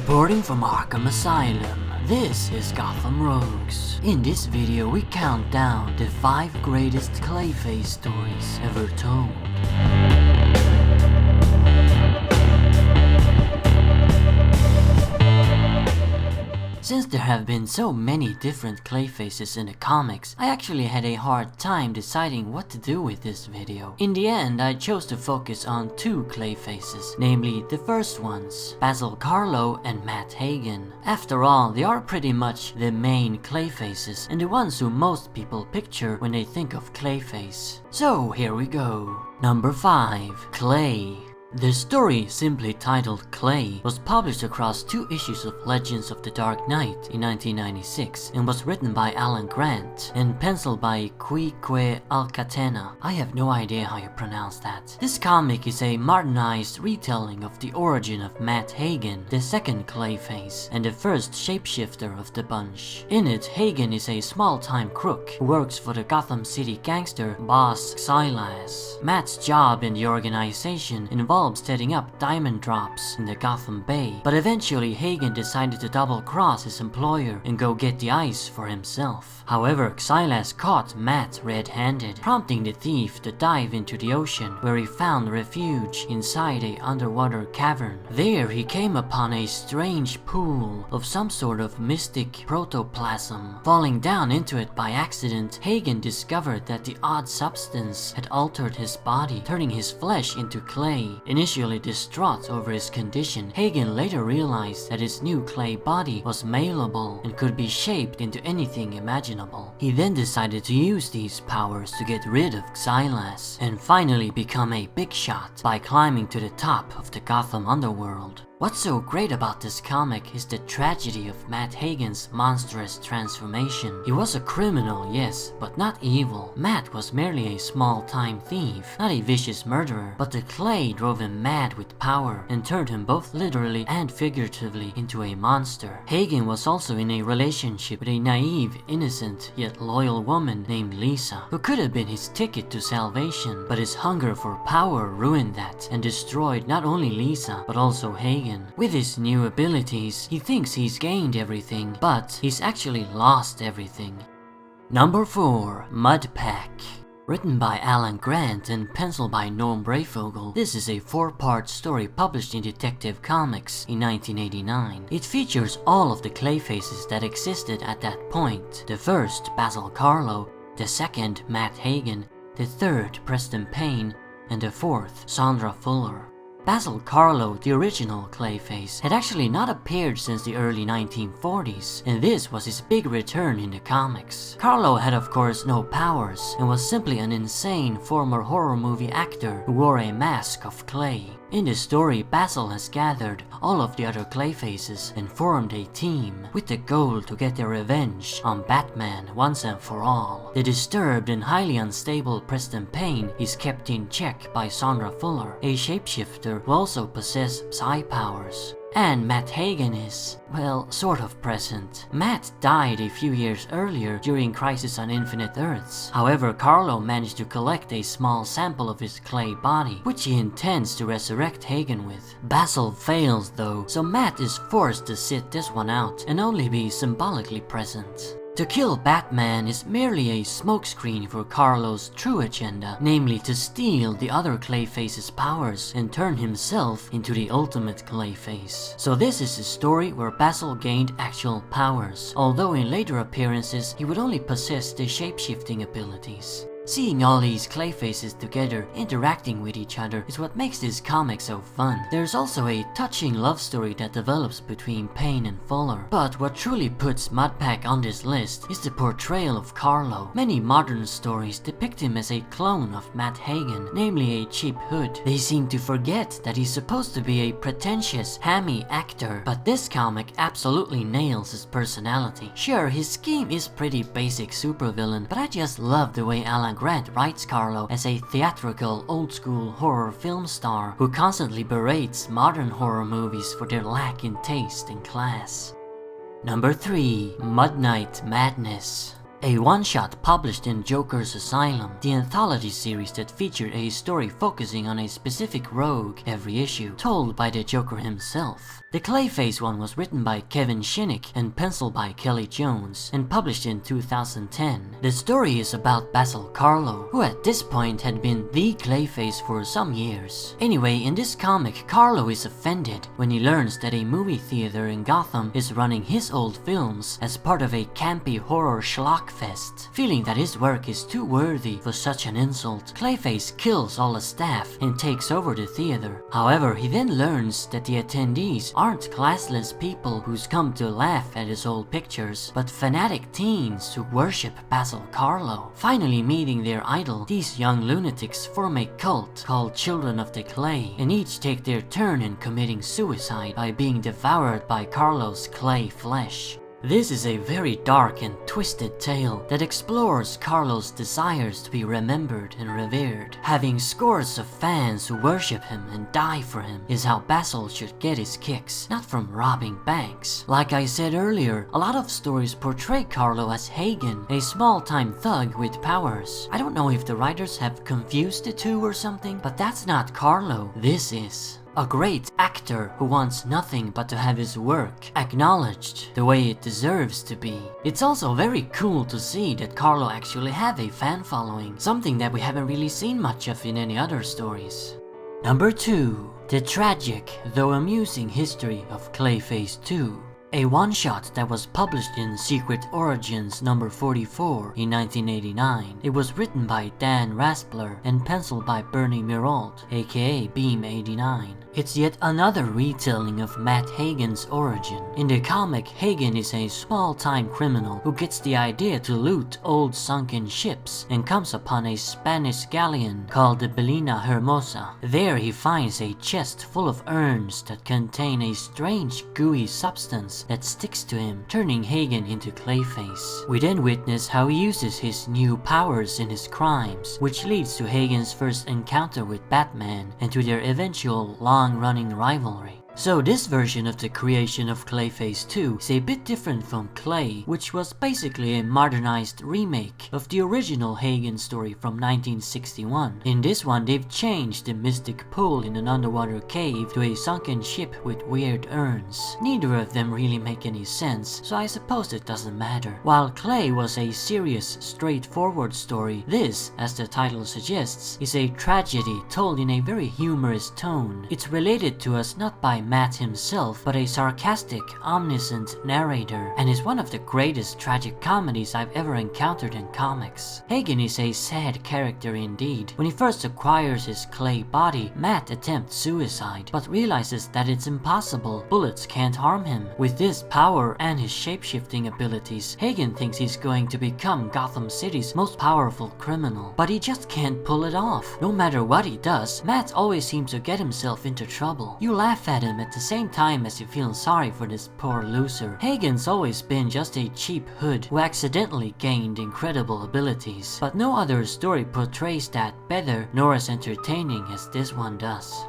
Reporting from Arkham Asylum, this is Gotham Rogues. In this video we count down the 5 greatest Clayface stories ever told. Since there have been so many different Clayfaces in the comics, I actually had a hard time deciding what to do with this video. In the end, I chose to focus on 2 Clayfaces, namely the first ones, Basil Karlo and Matt Hagen. After all, they are pretty much the main Clayfaces and the ones who most people picture when they think of Clayface. So here we go. Number 5. Clay. The story, simply titled Clay, was published across 2 issues of Legends of the Dark Knight in 1996 and was written by Alan Grant and penciled by Quique Alcatena. I have no idea how you pronounce that. This comic is a modernized retelling of the origin of Matt Hagen, the second Clayface and the first shapeshifter of the bunch. In it, Hagen is a small-time crook who works for the Gotham City gangster boss Silas. Matt's job in the organization involves setting up diamond drops in the Gotham Bay, but eventually Hagen decided to double-cross his employer and go get the ice for himself. However, Silas caught Matt red-handed, prompting the thief to dive into the ocean, where he found refuge inside a underwater cavern. There he came upon a strange pool of some sort of mystic protoplasm. Falling down into it by accident, Hagen discovered that the odd substance had altered his body, turning his flesh into clay. Initially distraught over his condition, Hagen later realized that his new clay body was malleable and could be shaped into anything imaginable. He then decided to use these powers to get rid of Silas and finally become a big shot by climbing to the top of the Gotham underworld. What's so great about this comic is the tragedy of Matt Hagen's monstrous transformation. He was a criminal, yes, but not evil. Matt was merely a small-time thief, not a vicious murderer, but the clay drove him mad with power and turned him both literally and figuratively into a monster. Hagen was also in a relationship with a naive, innocent, yet loyal woman named Lisa, who could have been his ticket to salvation, but his hunger for power ruined that and destroyed not only Lisa, but also Hagen. With his new abilities, he thinks he's gained everything, but he's actually lost everything. Number 4. Mudpack. Written by Alan Grant and penciled by Norm Breyfogle, this is a 4-part story published in Detective Comics in 1989. It features all of the Clayfaces that existed at that point. The first, Basil Karlo, the second, Matt Hagen, the third, Preston Payne, and the fourth, Sandra Fuller. Basil Karlo, the original Clayface, had actually not appeared since the early 1940s, and this was his big return in the comics. Karlo had of course no powers, and was simply an insane former horror movie actor who wore a mask of clay. In the story, Basil has gathered all of the other Clayfaces and formed a team, with the goal to get their revenge on Batman once and for all. The disturbed and highly unstable Preston Payne is kept in check by Sandra Fuller, a shapeshifter who also possesses psi powers. And Matt Hagen is, well, sort of present. Matt died a few years earlier during Crisis on Infinite Earths. However, Karlo managed to collect a small sample of his clay body, which he intends to resurrect Hagen with. Basil fails though, so Matt is forced to sit this one out and only be symbolically present. To kill Batman is merely a smokescreen for Karlo's true agenda, namely to steal the other Clayface's powers and turn himself into the ultimate Clayface. So this is a story where Basil gained actual powers, although in later appearances he would only possess the shape-shifting abilities. Seeing all these Clayfaces together, interacting with each other, is what makes this comic so fun. There's also a touching love story that develops between Payne and Fuller. But what truly puts Mudpack on this list is the portrayal of Karlo. Many modern stories depict him as a clone of Matt Hagen, namely a cheap hood. They seem to forget that he's supposed to be a pretentious, hammy actor, but this comic absolutely nails his personality. Sure, his scheme is pretty basic supervillain, but I just love the way Alan Grant writes Karlo as a theatrical, old-school horror film star who constantly berates modern horror movies for their lack in taste and class. Number 3. Mudnight Madness. A one-shot published in Joker's Asylum, the anthology series that featured a story focusing on a specific rogue every issue, told by the Joker himself. The Clayface one was written by Kevin Shinnick and penciled by Kelly Jones, and published in 2010. The story is about Basil Carlo, who at this point had been the Clayface for some years. Anyway, in this comic, Carlo is offended when he learns that a movie theater in Gotham is running his old films as part of a campy horror schlockfest. Feeling that his work is too worthy for such an insult, Clayface kills all the staff and takes over the theater. However, he then learns that the attendees aren't classless people who's come to laugh at his old pictures, but fanatic teens who worship Basil Carlo. Finally meeting their idol, these young lunatics form a cult called Children of the Clay, and each take their turn in committing suicide by being devoured by Carlo's clay flesh. This is a very dark and twisted tale that explores Carlo's desires to be remembered and revered. Having scores of fans who worship him and die for him is how Basil should get his kicks, not from robbing banks. Like I said earlier, a lot of stories portray Carlo as Hagen, a small-time thug with powers. I don't know if the writers have confused the two or something, but that's not Carlo, this is. A great actor who wants nothing but to have his work acknowledged the way it deserves to be. It's also very cool to see that Carlo actually have a fan following, something that we haven't really seen much of in any other stories. Number 2. The tragic, though amusing history of Clayface 2. A one-shot that was published in Secret Origins number 44 in 1989. It was written by Dan Raspler and penciled by Bernie Mirault, aka Beam89. It's yet another retelling of Matt Hagen's origin. In the comic, Hagen is a small-time criminal who gets the idea to loot old sunken ships and comes upon a Spanish galleon called the Bellina Hermosa. There he finds a chest full of urns that contain a strange gooey substance that sticks to him, turning Hagen into Clayface. We then witness how he uses his new powers in his crimes, which leads to Hagen's first encounter with Batman and to their eventual long-running rivalry. So this version of the creation of Clayface 2 is a bit different from Clay, which was basically a modernized remake of the original Hagen story from 1961. In this one, they've changed the mystic pool in an underwater cave to a sunken ship with weird urns. Neither of them really make any sense, so I suppose it doesn't matter. While Clay was a serious, straightforward story, this, as the title suggests, is a tragedy told in a very humorous tone. It's related to us not by Matt himself, but a sarcastic, omniscient narrator, and is one of the greatest tragic comedies I've ever encountered in comics. Hagen is a sad character indeed. When he first acquires his clay body, Matt attempts suicide, but realizes that it's impossible. Bullets can't harm him. With this power and his shape-shifting abilities, Hagen thinks he's going to become Gotham City's most powerful criminal, but he just can't pull it off. No matter what he does, Matt always seems to get himself into trouble. You laugh at him at the same time as you feel sorry for this poor loser. Hagen's always been just a cheap hood who accidentally gained incredible abilities, but no other story portrays that better nor as entertaining as this one does.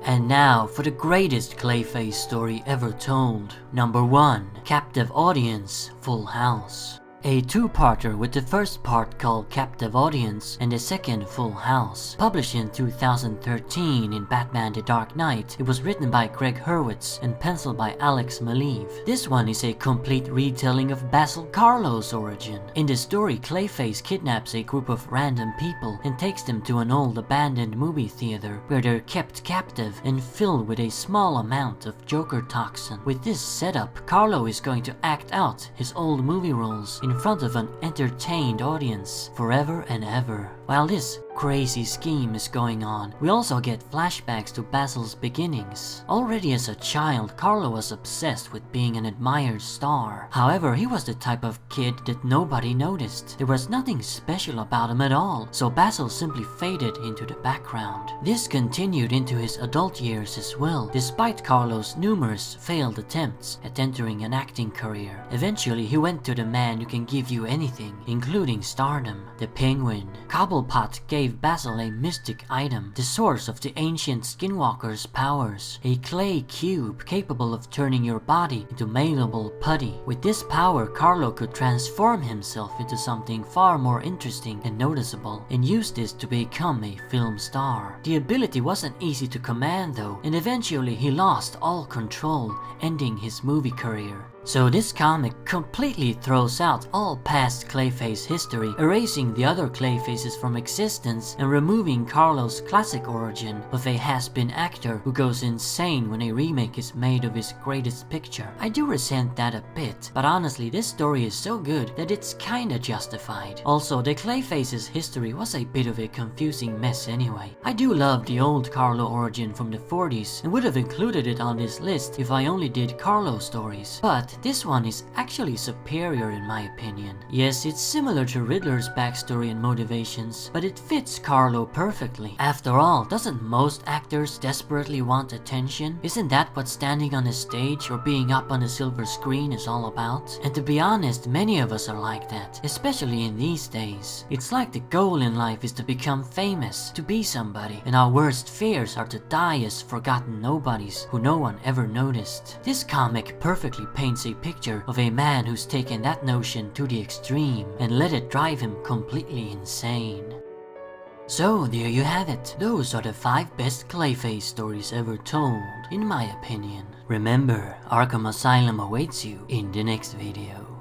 And now for the greatest Clayface story ever told. Number 1. Captive Audience, Full House. A two-parter with the first part called Captive Audience and the second Full House. Published in 2013 in Batman the Dark Knight, it was written by Greg Hurwitz and penciled by Alex Maleev. This one is a complete retelling of Basil Carlo's origin. In the story, Clayface kidnaps a group of random people and takes them to an old abandoned movie theater where they're kept captive and filled with a small amount of Joker toxin. With this setup, Carlo is going to act out his old movie roles in front of an entertained audience forever and ever. While this crazy scheme is going on, we also get flashbacks to Basil's beginnings. Already as a child, Carlo was obsessed with being an admired star. However, he was the type of kid that nobody noticed. There was nothing special about him at all, so Basil simply faded into the background. This continued into his adult years as well, despite Carlo's numerous failed attempts at entering an acting career. Eventually, he went to the man who can give you anything, including stardom, the Penguin. Cobble Cobblepot gave Basil a mystic item, the source of the ancient skinwalker's powers, a clay cube capable of turning your body into malleable putty. With this power, Carlo could transform himself into something far more interesting and noticeable, and use this to become a film star. The ability wasn't easy to command though, and eventually he lost all control, ending his movie career. So this comic completely throws out all past Clayface history, erasing the other Clayfaces from existence and removing Carlo's classic origin of a has-been actor who goes insane when a remake is made of his greatest picture. I do resent that a bit, but honestly this story is so good that it's kinda justified. Also, the Clayface's history was a bit of a confusing mess anyway. I do love the old Carlo origin from the 40s and would have included it on this list if I only did Carlo stories, but this one is actually superior in my opinion. Yes, it's similar to Riddler's backstory and motivations, but it fits Carlo perfectly. After all, doesn't most actors desperately want attention? Isn't that what standing on a stage or being up on a silver screen is all about? And to be honest, many of us are like that, especially in these days. It's like the goal in life is to become famous, to be somebody, and our worst fears are to die as forgotten nobodies who no one ever noticed. This comic perfectly paints a picture of a man who's taken that notion to the extreme and let it drive him completely insane. So there you have it. Those are the 5 best Clayface stories ever told, in my opinion. Remember, Arkham Asylum awaits you in the next video.